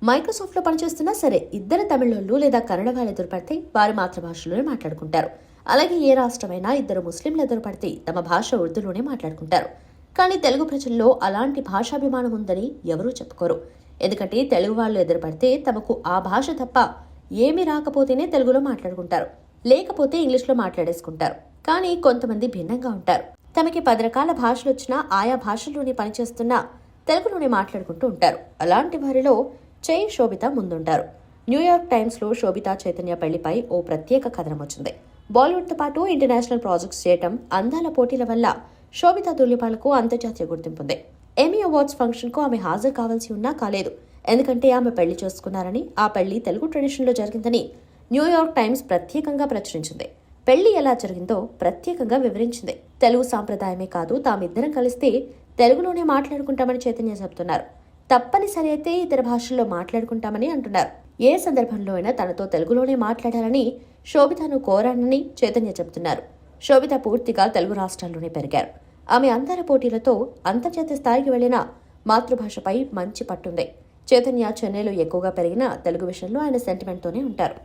మైక్రోసాఫ్ట్లో పనిచేస్తున్నా సరే ఇద్దరు తమిళోళ్ళు లేదా కన్నడ వాళ్ళు ఎదురుపడితే వారి మాతృభాషలోనే మాట్లాడుకుంటారు. అలాగే ఏ రాష్ట్రమైనా ఇద్దరు ముస్లింలు ఎదురుపడితే తమ భాష ఉర్దూలోనే మాట్లాడుకుంటారు. కానీ తెలుగు ప్రజల్లో అలాంటి భాషాభిమానం ఉందని ఎవరూ చెప్పుకోరు. ఎందుకంటే తెలుగు వాళ్ళు ఎదురుపడితే తమకు ఆ భాష తప్ప ఏమీ రాకపోతేనే తెలుగులో మాట్లాడుకుంటారు, లేకపోతే ఇంగ్లీష్లో మాట్లాడేసుకుంటారు. కానీ కొంతమంది భిన్నంగా ఉంటారు. తమకి 10 రకాల భాషలు వచ్చినా ఆయా భాషల్లోనే పనిచేస్తున్నా తెలుగులోనే మాట్లాడుకుంటూ ఉంటారు. అలాంటి వారిలో శోభిత ముందుంటారు. న్యూయార్క్ టైమ్స్లో శోభిత చైతన్య పెళ్లిపై ఓ ప్రత్యేక కథనం వచ్చింది. బాలీవుడ్తో పాటు ఇంటర్నేషనల్ ప్రాజెక్ట్స్ చేయటం, అందాల పోటీల వల్ల శోభిత తుల్యపాలకు అంతర్జాతీయ గుర్తింపుంది. ఎమీ అవార్డ్స్ ఫంక్షన్కు ఆమె హాజరు కావాల్సి ఉన్నా కాలేదు. ఎందుకంటే ఆమె పెళ్లి చేసుకున్నారని, ఆ పెళ్లి తెలుగు ట్రెడిషన్లో జరిగిందని న్యూయార్క్ టైమ్స్ ప్రత్యేకంగా ప్రచురించింది. పెళ్లి ఎలా జరిగిందో ప్రత్యేకంగా వివరించింది. తెలుగు సాంప్రదాయమే కాదు, తామిద్దరం కలిస్తే తెలుగులోనే మాట్లాడుకుంటామని చైతన్య చెబుతున్నారు. తప్పనిసరి అయితే ఇతర భాషల్లో మాట్లాడుకుంటామని అంటున్నారు. ఏ సందర్భంలో అయినా తనతో తెలుగులోనే మాట్లాడాలని శోభితను కోరానని చైతన్య చెబుతున్నారు. శోభిత పూర్తిగా తెలుగు రాష్ట్రాల్లోనే పెరిగారు. ఆమె అందాల పోటీలతో అంతర్జాతీయ స్థాయికి వెళ్లిన మాతృభాషపై మంచి పట్టుంది. చైతన్య చెన్నైలో ఎక్కువగా పెరిగిన తెలుగు విషయంలో ఆయన సెంటిమెంట్తోనే ఉంటారు.